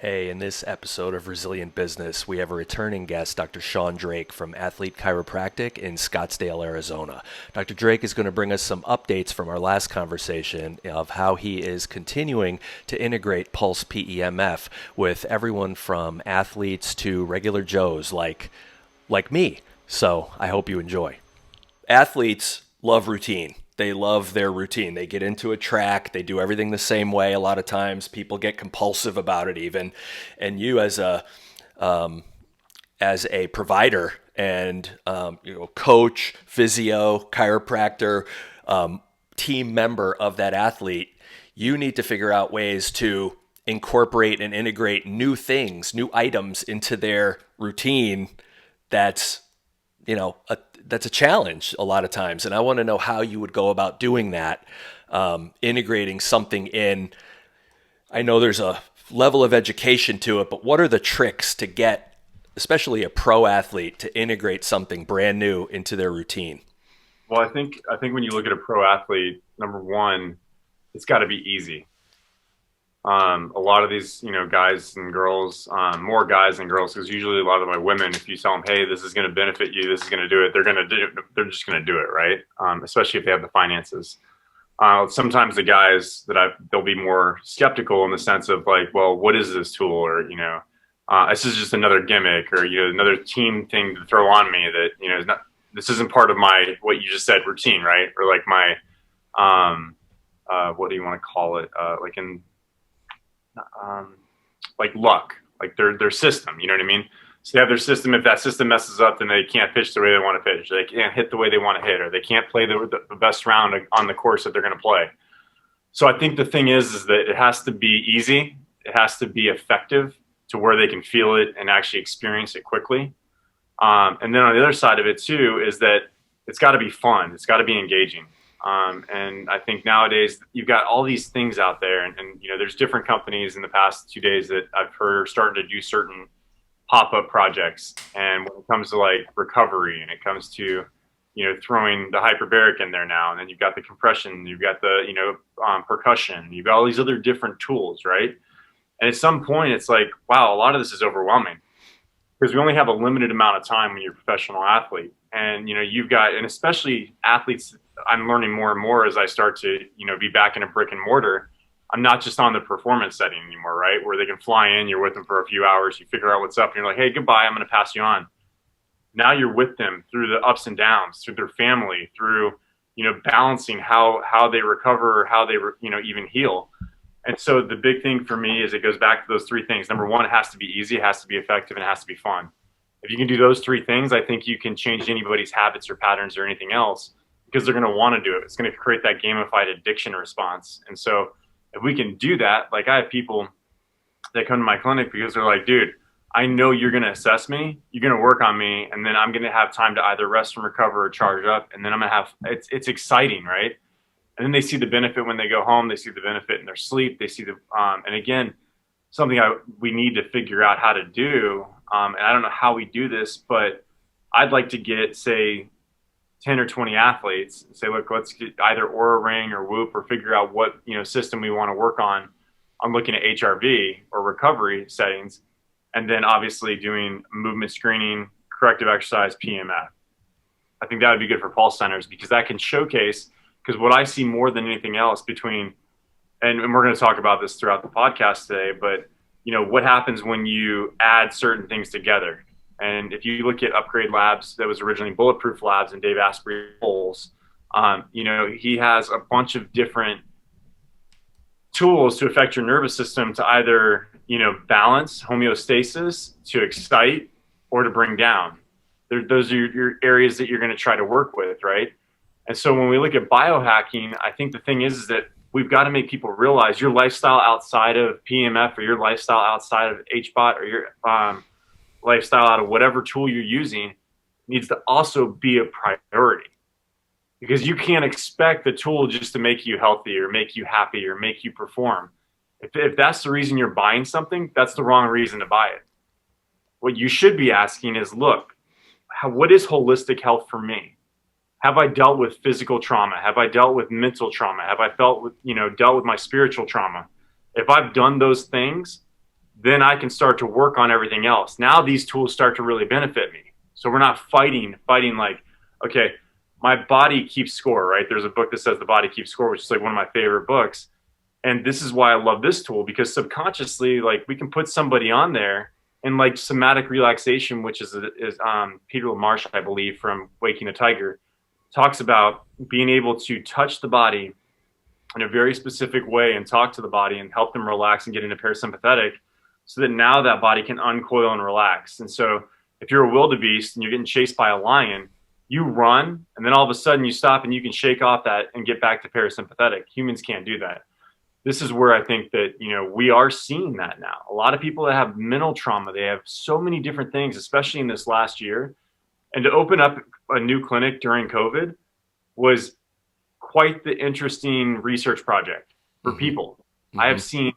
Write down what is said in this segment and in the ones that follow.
Hey, in this episode of Resilient Business, we have a returning guest, Dr. Sean Drake from Athlete Chiropractic in Scottsdale, Arizona. Dr. Drake is going to bring us some updates from our last conversation of how he is continuing to integrate Pulse PEMF with everyone from athletes to regular Joes like me. So I hope you enjoy. Athletes love routine. They love their routine. They get into a track, they do everything the same way. A lot of times people get compulsive about it even. And you as a provider and coach, physio, chiropractor, team member of that athlete, you need to figure out ways to incorporate and integrate new things, new items into their routine. That's that's a challenge a lot of times, and I want to know how you would go about doing that, integrating something in. I know there's a level of education to it, but what are the tricks to get, especially a pro athlete, to integrate something brand new into their routine? Well, I think when you look at a pro athlete, number one, it's got to be easy. A lot of these, guys and girls, more guys than girls, because usually a lot of my women, if you tell them, "Hey, this is going to benefit you, this is going to do it," they're just going to do it, right? Especially if they have the finances. Sometimes the guys they'll be more skeptical in the sense of like, well, what is this tool, or this is just another gimmick, or another team thing to throw on me that is not. This isn't part of my what you just said routine, right? Or like my what do you want to call it? Like luck, like their system. You know what I mean? So they have their system. If that system messes up, then they can't pitch the way they want to pitch. They can't hit the way they want to hit, or they can't play the best round on the course that they're going to play. So I think the thing is that it has to be easy. It has to be effective to where they can feel it and actually experience it quickly. And then on the other side of it too is that it's got to be fun. It's got to be engaging. And I think nowadays you've got all these things out there, and there's different companies in the past 2 days that I've heard are starting to do certain pop-up projects. And when it comes to like recovery, and it comes to throwing the hyperbaric in there now, and then you've got the compression, you've got the percussion, you've got all these other different tools, right? And at some point, it's like, wow, a lot of this is overwhelming because we only have a limited amount of time when you're a professional athlete, and you've got, and especially athletes. I'm learning more and more as I start to, be back in a brick and mortar. I'm not just on the performance setting anymore, right? Where they can fly in, you're with them for a few hours, you figure out what's up, and you're like, hey, goodbye, I'm going to pass you on. Now you're with them through the ups and downs, through their family, through, balancing how they recover, or how they, even heal. And so the big thing for me is it goes back to those three things. Number one, it has to be easy, it has to be effective, and it has to be fun. If you can do those three things, I think you can change anybody's habits or patterns or anything else, because they're going to want to do it. It's going to create that gamified addiction response. And so if we can do that, like I have people that come to my clinic because they're like, dude, I know you're going to assess me, you're going to work on me, and then I'm going to have time to either rest and recover or charge up. And then I'm going to have, it's exciting, right? And then they see the benefit when they go home, they see the benefit in their sleep, they see and again, something we need to figure out how to do. And I don't know how we do this, but I'd like to get, say, 10 or 20 athletes and say, look, let's get either Oura Ring or Whoop, or figure out what system we want to work on. I'm looking at HRV or recovery settings, and then obviously doing movement screening, corrective exercise, PMF. I think that would be good for pulse centers, because that can showcase, because what I see more than anything else between, and we're going to talk about this throughout the podcast today, but what happens when you add certain things together. And if you look at Upgrade Labs, that was originally Bulletproof Labs and Dave Asprey Bowles, he has a bunch of different tools to affect your nervous system to either, balance, homeostasis, to excite, or to bring down. Those are your areas that you're going to try to work with, right? And so when we look at biohacking, I think the thing is that we've got to make people realize your lifestyle outside of PMF, or your lifestyle outside of HBOT, or your lifestyle out of whatever tool you're using needs to also be a priority, because you can't expect the tool just to make you healthy or make you happy or make you perform. If that's the reason you're buying something, that's the wrong reason to buy it. What you should be asking is, look, what is holistic health for me? Have I dealt with physical trauma? Have I dealt with mental trauma? Have I dealt with my spiritual trauma? If I've done those things, then I can start to work on everything else. Now these tools start to really benefit me. So we're not fighting like, okay, my body keeps score, right? There's a book that says The Body Keeps Score, which is like one of my favorite books. And this is why I love this tool, because subconsciously, like, we can put somebody on there, and like somatic relaxation, which is Peter LaMarche, I believe, from Waking a Tiger, talks about being able to touch the body in a very specific way and talk to the body and help them relax and get into parasympathetic, so that now that body can uncoil and relax. And so if you're a wildebeest and you're getting chased by a lion, you run, and then all of a sudden you stop and you can shake off that and get back to parasympathetic. Humans can't do that. This is where I think that, we are seeing that now. A lot of people that have mental trauma, they have so many different things, especially in this last year. And to open up a new clinic during COVID was quite the interesting research project for people. Mm-hmm. I have seen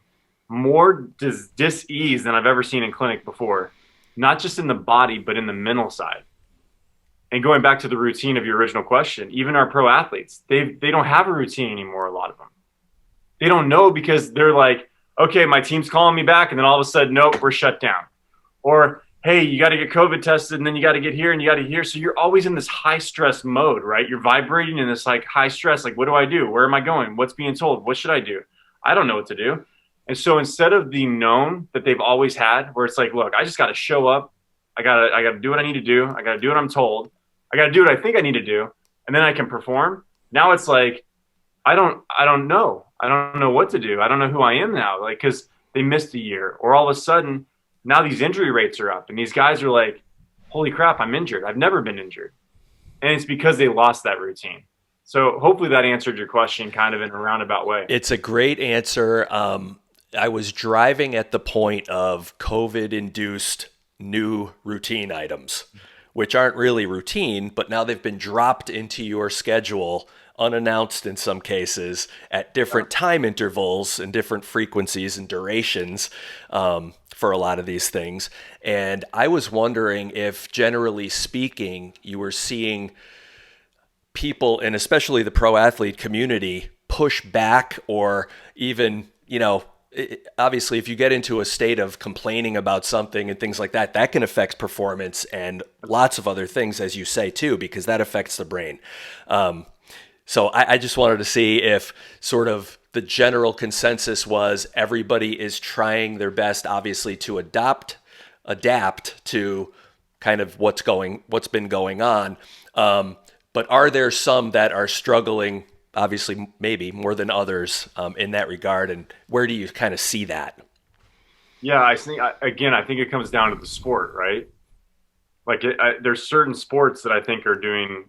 more dis-ease than I've ever seen in clinic before, not just in the body, but in the mental side. And going back to the routine of your original question, even our pro athletes, they don't have a routine anymore, a lot of them. They don't know, because they're like, okay, my team's calling me back, and then all of a sudden, nope, we're shut down. Or, hey, you got to get COVID tested, and then you got to get here and you got to here. So you're always in this high stress mode, right? You're vibrating in this like high stress, like, what do I do? Where am I going? What's being told? What should I do? I don't know what to do. And so instead of the known that they've always had, where it's like, look, I just got to show up. I got to do what I need to do. I got to do what I'm told. I got to do what I think I need to do, and then I can perform. Now it's like, I don't know. I don't know what to do. I don't know who I am now, like, because they missed a year, or all of a sudden now these injury rates are up, and these guys are like, holy crap, I'm injured. I've never been injured. And it's because they lost that routine. So hopefully that answered your question kind of in a roundabout way. It's a great answer. I was driving at the point of COVID-induced new routine items, which aren't really routine, but now they've been dropped into your schedule unannounced in some cases at different time intervals and different frequencies and durations for a lot of these things. And I was wondering if, generally speaking, you were seeing people, and especially the pro athlete community, push back, or even, obviously if you get into a state of complaining about something and things like that, that can affect performance and lots of other things, as you say, too, because that affects the brain. So I just wanted to see if sort of the general consensus was everybody is trying their best, obviously, to adapt to kind of what's been going on. But are there some that are struggling, obviously, maybe more than others in that regard? And where do you kind of see that? Yeah, I think it comes down to the sport, right? Like there's certain sports that I think are doing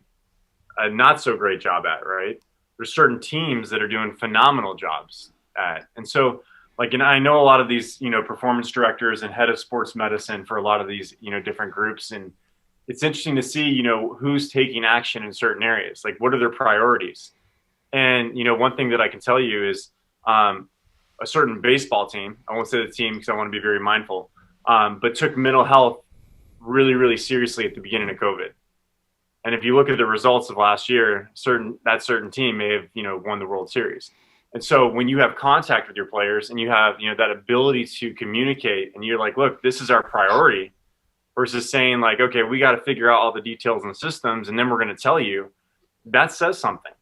a not so great job at, right? There's certain teams that are doing phenomenal jobs at. And so, like, and I know a lot of these, performance directors and head of sports medicine for a lot of these, different groups. And it's interesting to see, who's taking action in certain areas. Like, what are their priorities? And, one thing that I can tell you is a certain baseball team, I won't say the team because I want to be very mindful, but took mental health really, really seriously at the beginning of COVID. And if you look at the results of last year, that certain team may have, won the World Series. And so when you have contact with your players and you have, that ability to communicate, and you're like, look, this is our priority, versus saying like, okay, we got to figure out all the details and systems, and then we're going to tell you, that says something.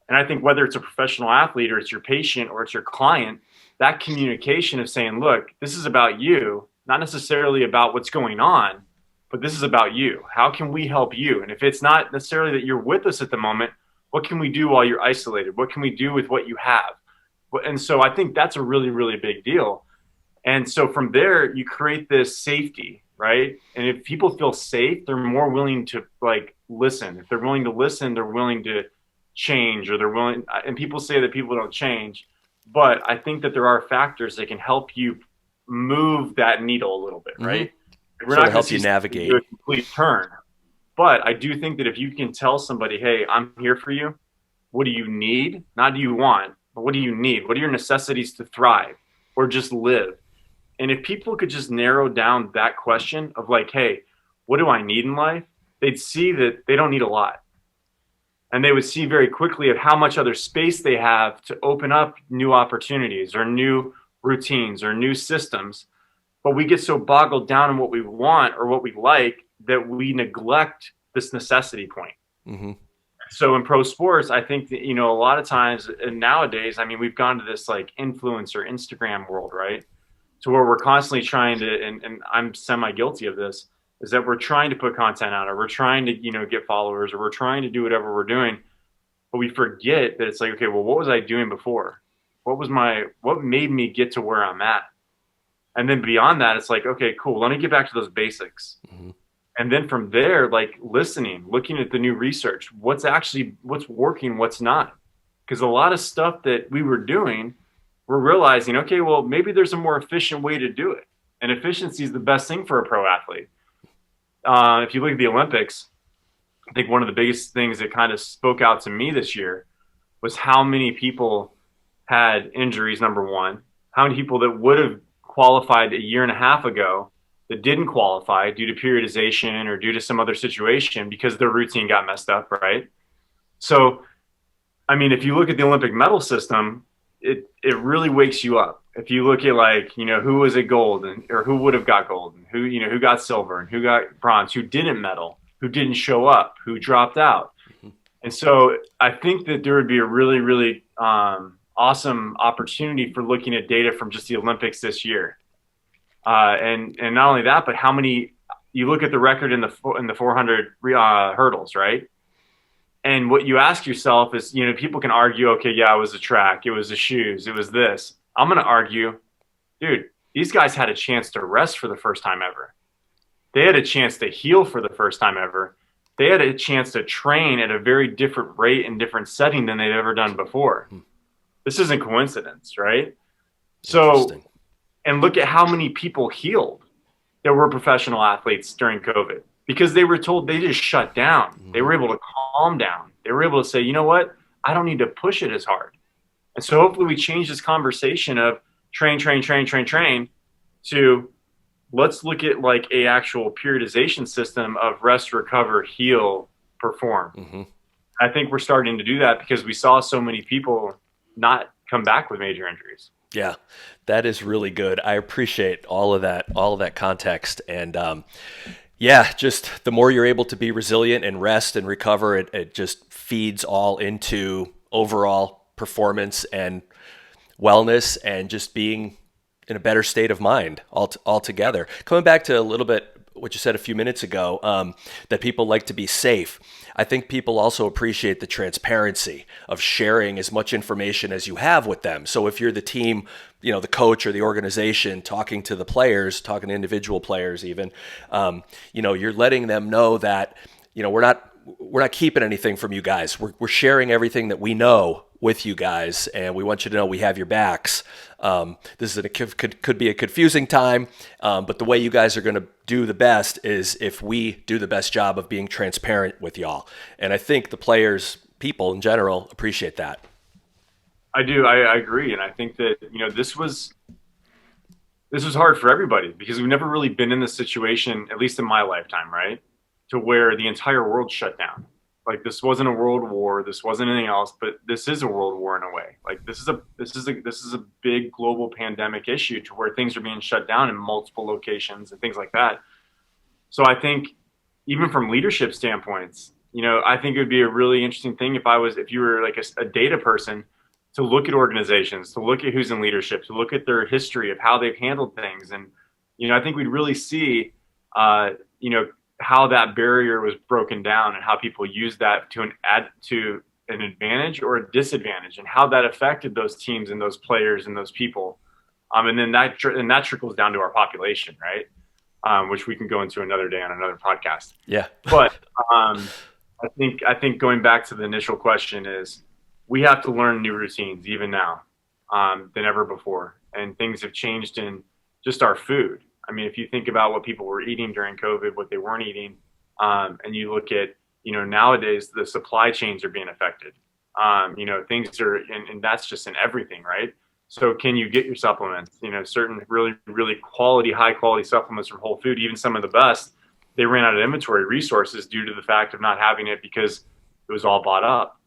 And I think whether it's a professional athlete or it's your patient or it's your client, that communication of saying, look, this is about you, not necessarily about what's going on, but this is about you. How can we help you? And if it's not necessarily that you're with us at the moment, what can we do while you're isolated? What can we do with what you have? And so I think that's a really, really big deal. And so from there, you create this safety, right? And if people feel safe, they're more willing to like listen. If they're willing to listen, they're willing to change, or they're willing. And people say that people don't change, but I think that there are factors that can help you move that needle a little bit, right? Mm-hmm. We're not going to help you navigate a complete turn, but I do think that if you can tell somebody, hey, I'm here for you. What do you need? Not do you want, but what do you need? What are your necessities to thrive or just live? And if people could just narrow down that question of like, hey, what do I need in life? They'd see that they don't need a lot. And they would see very quickly of how much other space they have to open up new opportunities or new routines or new systems. but we get so boggled down in what we want or what we like that we neglect this necessity point. Mm-hmm. So in pro sports, I think that, a lot of times and nowadays, I mean, we've gone to this like influencer Instagram world, right? To where we're constantly trying to, and I'm semi guilty of this, is that we're trying to put content out, or we're trying to, get followers, or we're trying to do whatever we're doing, but we forget that it's like, okay, well, what was I doing before? What made me get to where I'm at? And then beyond that, it's like, okay, cool. Let me get back to those basics. Mm-hmm. And then from there, like listening, looking at the new research, what's working, what's not. Because a lot of stuff that we were doing, we're realizing, okay, well, maybe there's a more efficient way to do it. And efficiency is the best thing for a pro athlete. If you look at the Olympics, I think one of the biggest things that kind of spoke out to me this year was how many people had injuries, number one, how many people that would have qualified a year and a half ago that didn't qualify due to periodization or due to some other situation because their routine got messed up, right? So, I mean, if you look at the Olympic medal system, it really wakes you up. If you look at like, who was at gold or who would have got gold and who got silver and who got bronze, who didn't medal, who didn't show up, who dropped out. Mm-hmm. And so I think that there would be a really, really awesome opportunity for looking at data from just the Olympics this year. And not only that, but how many, you look at the record in the 400 hurdles, right? And what you ask yourself is, people can argue, okay, yeah, it was the track, it was the shoes, it was this. I'm going to argue, dude, these guys had a chance to rest for the first time ever. They had a chance to heal for the first time ever. They had a chance to train at a very different rate and different setting than they'd ever done before. This isn't coincidence, right? So, and look at how many people healed that were professional athletes during COVID because they were told they just shut down. Mm-hmm. They were able to calm down. They were able to say, you know what? I don't need to push it as hard. And so hopefully we change this conversation of train to let's look at like a actual periodization system of rest, recover, heal, perform. Mm-hmm. I think we're starting to do that because we saw so many people not come back with major injuries. Yeah, that is really good. I appreciate all of that context. And just the more you're able to be resilient and rest and recover, it just feeds all into overall performance and wellness and just being in a better state of mind altogether. Coming back to a little bit what you said a few minutes ago, that people like to be safe. I think people also appreciate the transparency of sharing as much information as you have with them. So if you're the team, the coach or the organization talking to the players, talking to individual players even, you're letting them know that, we're not keeping anything from you guys. We're sharing everything that we know with you guys, and we want you to know we have your backs. This is could be a confusing time, but the way you guys are going to do the best is if we do the best job of being transparent with y'all. And I think the players, people in general, appreciate that. I do. I agree, and I think that this was hard for everybody because we've never really been in this situation, at least in my lifetime, right, to where the entire world shut down. Like this wasn't a world war, this wasn't anything else, but this is a world war in a way. Like this is a big global pandemic issue to where things are being shut down in multiple locations and things like that. So I think even from leadership standpoints, I think it would be a really interesting thing if you were like a data person to look at organizations, to look at who's in leadership, to look at their history of how they've handled things. And, I think we'd really see, how that barrier was broken down and how people use that to an advantage or a disadvantage and how that affected those teams and those players and those people. And then that trickles down to our population, right? Which we can go into another day on another podcast. Yeah. But I think going back to the initial question is we have to learn new routines even now than ever before. And things have changed in just our food. I mean, if you think about what people were eating during COVID, what they weren't eating, and you look at, nowadays the supply chains are being affected. Things are, and that's just in everything, right? So can you get your supplements, certain really, really high quality supplements from Whole Food, even some of the best, they ran out of inventory resources due to the fact of not having it because it was all bought up.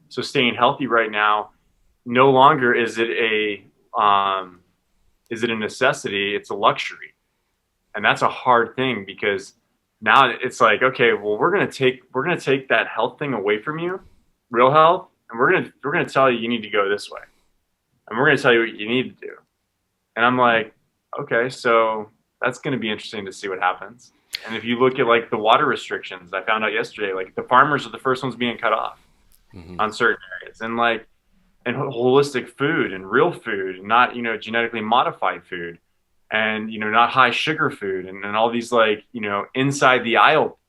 So staying healthy right now, no longer is it is it a necessity? It's a luxury. And that's a hard thing because now it's like, okay, well, we're gonna take that health thing away from you, real health, and we're gonna tell you need to go this way. And we're gonna tell you what you need to do. And I'm like, okay, so that's gonna be interesting to see what happens. And if you look at like the water restrictions, I found out yesterday, like the farmers are the first ones being cut off Hmm. on certain areas. And like and holistic food and real food, not, genetically modified food and, not high sugar food and all these like, inside the aisle,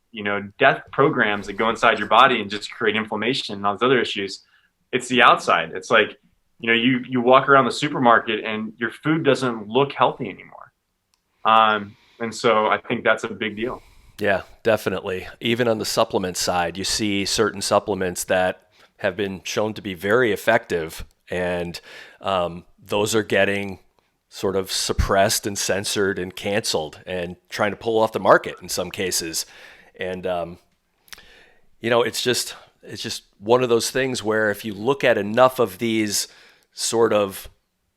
death programs that go inside your body and just create inflammation and all these other issues. It's the outside. It's like, you walk around the supermarket and your food doesn't look healthy anymore. And so I think that's a big deal. Yeah, definitely. Even on the supplement side, you see certain supplements that have been shown to be very effective, and those are getting sort of suppressed and censored and canceled and trying to pull off the market in some cases. And it's just one of those things where if you look at enough of these sort of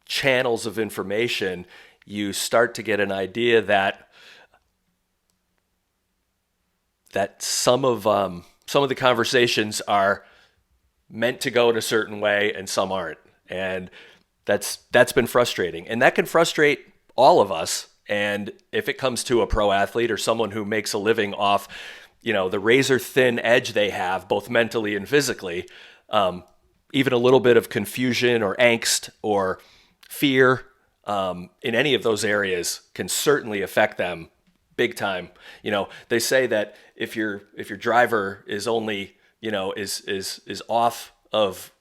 channels of information, you start to get an idea that some of the conversations are meant to go in a certain way and some aren't, and that's been frustrating, and that can frustrate all of us. And if it comes to a pro athlete or someone who makes a living off, the razor thin edge they have, both mentally and physically, even a little bit of confusion or angst or fear in any of those areas can certainly affect them big time. They say that if your driver is only is off of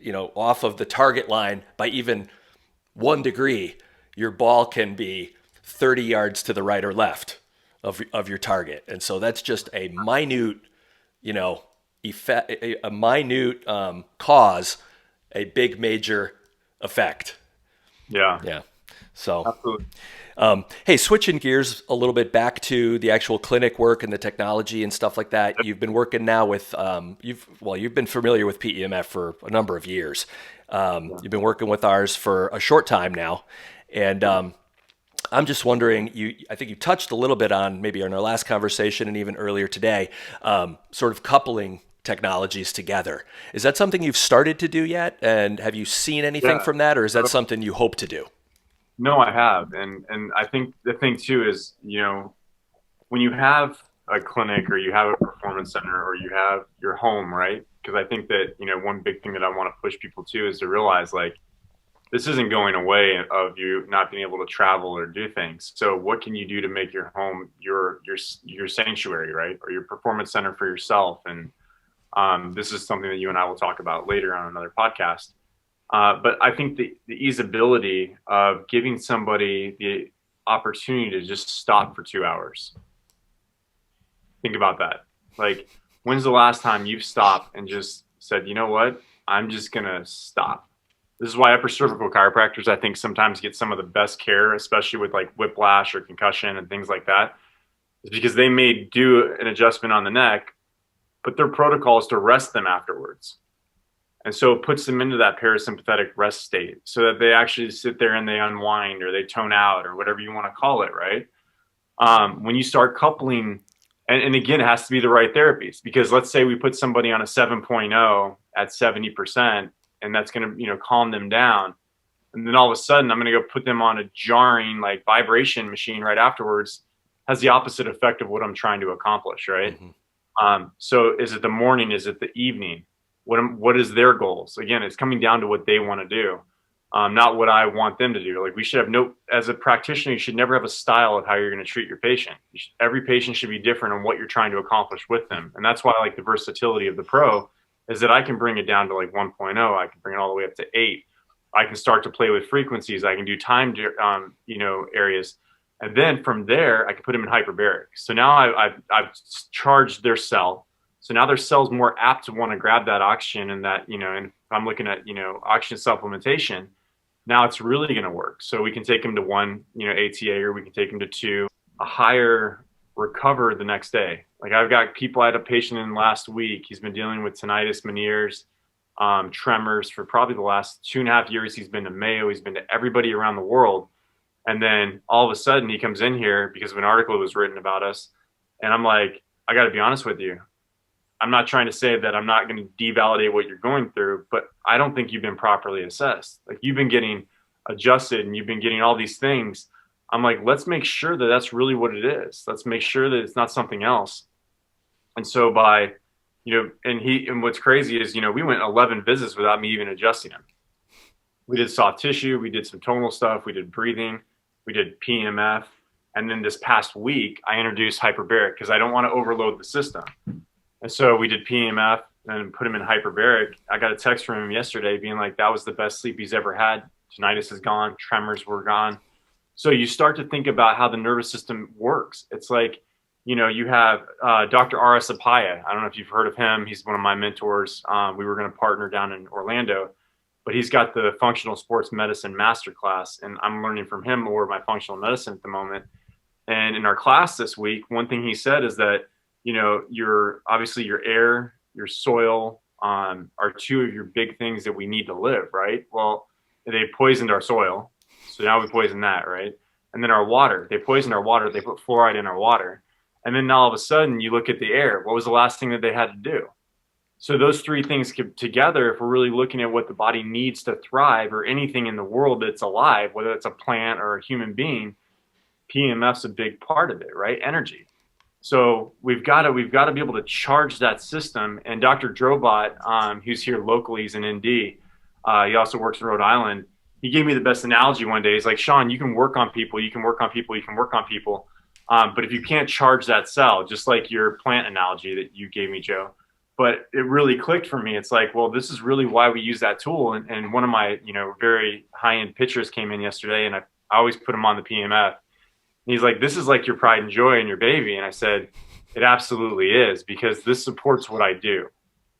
the target line by even 1 degree, your ball can be 30 yards to the right or left of your target. And so that's just a minute, effect, a minute cause, a big major effect. Yeah, Yeah. So, absolutely. hey, switching gears a little bit back to the actual clinic work and the technology and stuff like that. You've been working now with you've been familiar with PEMF for a number of years. Yeah. You've been working with ours for a short time now, and I'm just wondering. I think you touched a little bit on maybe in our last conversation and even earlier today, sort of coupling technologies together. Is that something you've started to do yet? And have you seen anything Yeah. from that, or is that something you hope to do? No, I have. And I think the thing too is, when you have a clinic or you have a performance center or you have your home, right? Because I think that, one big thing that I want to push people to is to realize like this isn't going away of you not being able to travel or do things. So what can you do to make your home your sanctuary, right? Or your performance center for yourself? And this is something that you and I will talk about later on another podcast. But I think the easeability of giving somebody the opportunity to just stop for 2 hours. Think about that. Like, when's the last time you've stopped and just said, you know what? I'm just going to stop. This is why upper cervical chiropractors, I think, sometimes get some of the best care, especially with like whiplash or concussion and things like that, is because they may do an adjustment on the neck, but their protocol is to rest them afterwards. And so it puts them into that parasympathetic rest state so that they actually sit there and they unwind or they tone out or whatever you want to call it, right? When you start coupling, and again, it has to be the right therapies, because let's say we put somebody on a 7.0 at 70%, and that's going to, calm them down. And then all of a sudden, I'm going to go put them on a jarring, like vibration machine right afterwards, has the opposite effect of what I'm trying to accomplish, right? Mm-hmm. So is it the morning? Is it the evening? What is their goals? Again, it's coming down to what they want to do, not what I want them to do. Like we should have as a practitioner, you should never have a style of how you're going to treat your patient. Every patient should be different on what you're trying to accomplish with them. And that's why I like the versatility of the pro is that I can bring it down to like 1.0. I can bring it all the way up to 8. I can start to play with frequencies. I can do time, areas. And then from there, I can put them in hyperbaric. So now I've charged their cell. So now their cell's more apt to want to grab that oxygen and that, and if I'm looking at, oxygen supplementation, now it's really going to work. So we can take them to 1, ATA, or we can take them to 2, a higher recover the next day. Like I've got people, I had a patient in last week. He's been dealing with tinnitus, Meniere's, tremors for probably the last 2.5 years. He's been to Mayo. He's been to everybody around the world. And then all of a sudden he comes in here because of an article that was written about us. And I'm like, I got to be honest with you. I'm not trying to say that I'm not going to devalidate what you're going through, but I don't think you've been properly assessed. Like, you've been getting adjusted and you've been getting all these things. I'm like, let's make sure that that's really what it is. Let's make sure that it's not something else. And so by, and what's crazy is, we went 11 visits without me even adjusting him. We did soft tissue, we did some tonal stuff, we did breathing, we did PEMF. And then this past week, I introduced hyperbaric because I don't want to overload the system. And so we did PEMF and put him in hyperbaric. I got a text from him yesterday being like, that was the best sleep he's ever had. Tinnitus is gone, tremors were gone. So you start to think about how the nervous system works. It's like, you have Dr. R.S. Apaya. I don't know if you've heard of him. He's one of my mentors. We were going to partner down in Orlando, but he's got the functional sports medicine masterclass, and I'm learning from him more of my functional medicine at the moment. And in our class this week, one thing he said is that, your air, your soil are two of your big things that we need to live, right? Well, they poisoned our soil. So now we poison that, right? And then our water, they poisoned our water. They put fluoride in our water. And then all of a sudden you look at the air. What was the last thing that they had to do? So those three things together, if we're really looking at what the body needs to thrive, or anything in the world that's alive, whether it's a plant or a human being, PEMF's a big part of it, right? Energy. So we've got to be able to charge that system. And Dr. Drobot, who's here locally, he's in ND. He also works in Rhode Island. He gave me the best analogy one day. He's like, Sean, you can work on people, you can work on people, you can work on people. But if you can't charge that cell, just like your plant analogy that you gave me, Joe, but it really clicked for me. It's like, well, this is really why we use that tool. And one of my, very high-end pitchers came in yesterday, and I always put him on the PMF. And he's like, this is like your pride and joy and your baby. And I said, it absolutely is, because this supports what I do.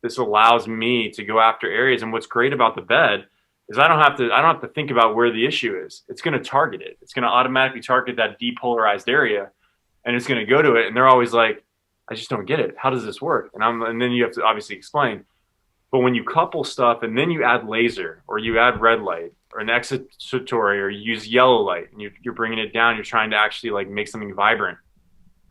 This allows me to go after areas. And what's great about the bed is I don't have to think about where the issue is. It's going to target it. It's going to automatically target that depolarized area, and it's going to go to it. And they're always like, I just don't get it. How does this work? And then you have to obviously explain. But when you couple stuff and then you add laser, or you add red light, or an excitatory, or you use yellow light, and you're bringing it down, you're trying to actually like make something vibrant,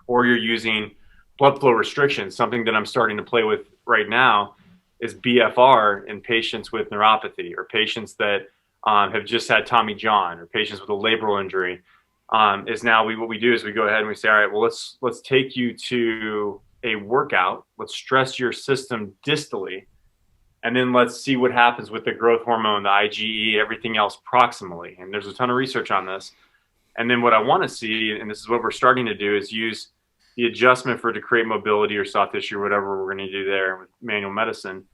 or you're using blood flow restriction. Something that I'm starting to play with right now is BFR in patients with neuropathy, or patients that have just had Tommy John, or patients with a labral injury. What we do is we go ahead and we say, all right, well, let's take you to a workout. Let's stress your system distally, and then let's see what happens with the growth hormone, the IgE, everything else proximally. And there's a ton of research on this. And then what I want to see, and this is what we're starting to do, is use the adjustment to create mobility or soft tissue, or whatever we're going to do there with manual medicine.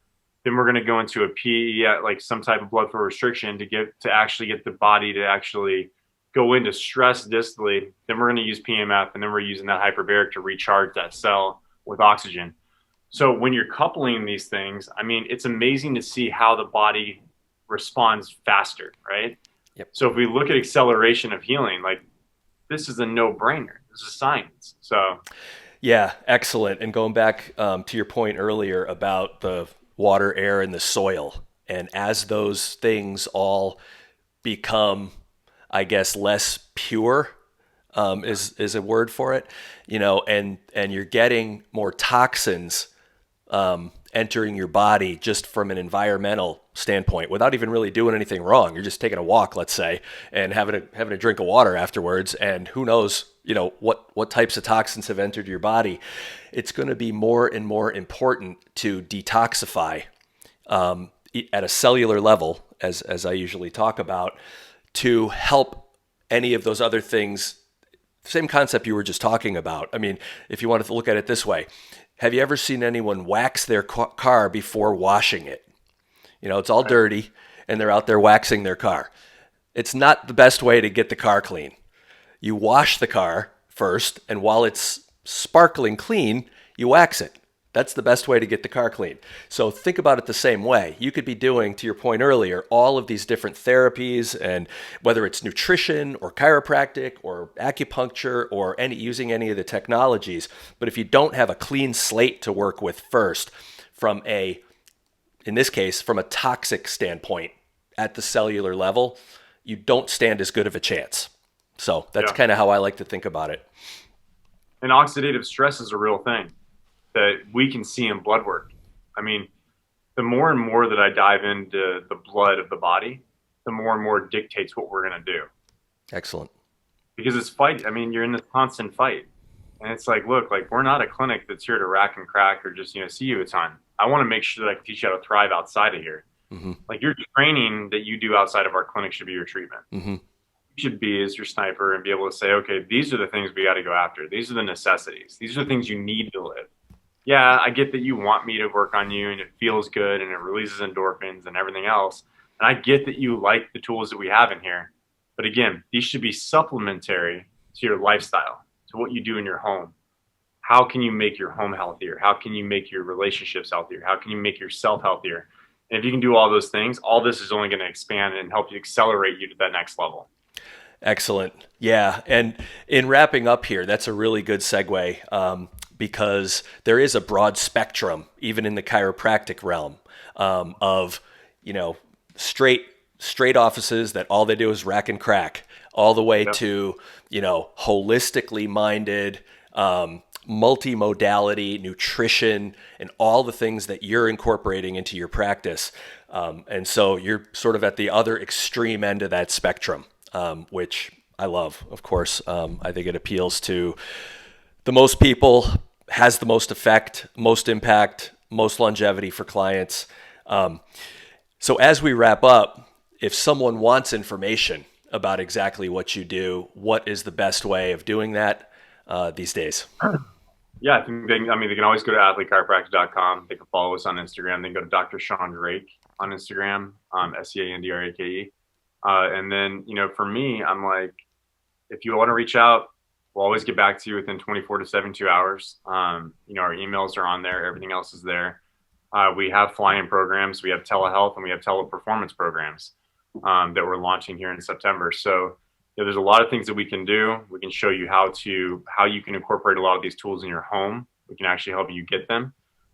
Then we're going to go into a PE, like some type of blood flow restriction, to actually get the body to actually go into stress distally. Then we're going to use PMF, and then we're using that hyperbaric to recharge that cell with oxygen. So when you're coupling these things, I mean, it's amazing to see how the body responds faster, right? Yep. So if we look at acceleration of healing, like, this is a no-brainer. This is science. So yeah, excellent. And going back to your point earlier about the water, air, and the soil, and as those things all become, I guess, less pure, is a word for it, and you're getting more toxins entering your body just from an environmental standpoint without even really doing anything wrong. You're just taking a walk, let's say, and having a drink of water afterwards, and who knows, what types of toxins have entered your body. It's going to be more and more important to detoxify at a cellular level, as I usually talk about, to help any of those other things. Same concept you were just talking about. I mean, if you wanted to look at it this way, have you ever seen anyone wax their car before washing it? It's all dirty, and they're out there waxing their car. It's not the best way to get the car clean. You wash the car first, and while it's sparkling clean, you wax it. That's the best way to get the car clean. So think about it the same way. You could be doing, to your point earlier, all of these different therapies, and whether it's nutrition or chiropractic or acupuncture or using any of the technologies. But if you don't have a clean slate to work with first, in this case, from a toxic standpoint at the cellular level, you don't stand as good of a chance. So that's Yeah. kind of how I like to think about it. And oxidative stress is a real thing that we can see in blood work. I mean, the more and more that I dive into the blood of the body, the more and more it dictates what we're going to do. Excellent. Because it's fight. I mean, you're in this constant fight. And it's like, look, like we're not a clinic that's here to rack and crack or just, see you a ton. I want to make sure that I can teach you how to thrive outside of here. Mm-hmm. Like your training that you do outside of our clinic should be your treatment. Mm-hmm. You should be as your sniper and be able to say, okay, these are the things we got to go after. These are the necessities. These are the things you need to live. Yeah, I get that you want me to work on you and it feels good and it releases endorphins and everything else. And I get that you like the tools that we have in here. But again, these should be supplementary to your lifestyle, to what you do in your home. How can you make your home healthier? How can you make your relationships healthier? How can you make yourself healthier? And if you can do all those things, all this is only going to expand and help you accelerate you to that next level. Excellent. Yeah. And in wrapping up here, that's a really good segue because there is a broad spectrum, even in the chiropractic realm, of, straight offices that all they do is rack and crack, all the way to, holistically minded, multimodality, nutrition, and all the things that you're incorporating into your practice. And so you're sort of at the other extreme end of that spectrum, which I love, of course. I think it appeals to the most people, has the most effect, most impact, most longevity for clients. So as we wrap up, if someone wants information about exactly what you do, what is the best way of doing that these days? Yeah, I think they can always go to athletechiropractic.com. They can follow us on Instagram. They can go to Dr. Sean Drake on Instagram, SeanDrake. And then, for me, I'm like, if you want to reach out, we'll always get back to you within 24 to 72 hours. Our emails are on there. Everything else is there. We have fly-in programs. We have telehealth and we have teleperformance programs that we're launching here in September. So there's a lot of things that we can do. We can show you how you can incorporate a lot of these tools in your home. We can actually help you get them.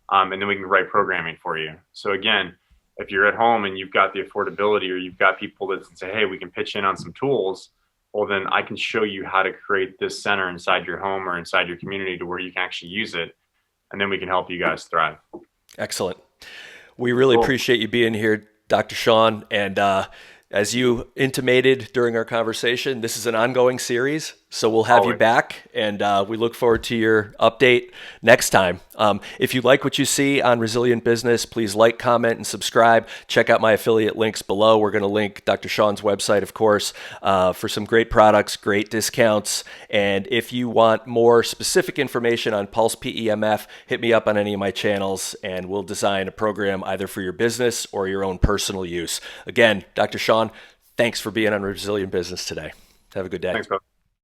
And then we can write programming for you. So again, if you're at home and you've got the affordability or you've got people that say, hey, we can pitch in on some tools, well, then I can show you how to create this center inside your home or inside your community to where you can actually use it. And then we can help you guys thrive. Excellent. We really appreciate you being here, Dr. Sean. And as you intimated during our conversation, this is an ongoing series, so we'll have you back, and we look forward to your update next time. If you like what you see on Resilient Business, please like, comment, and subscribe. Check out my affiliate links below. We're going to link Dr. Sean's website, of course, for some great products, great discounts. And if you want more specific information on Pulse PEMF, hit me up on any of my channels, and we'll design a program either for your business or your own personal use. Again, Dr. Sean, thanks for being on Resilient Business today. Have a good day. Thanks, bro.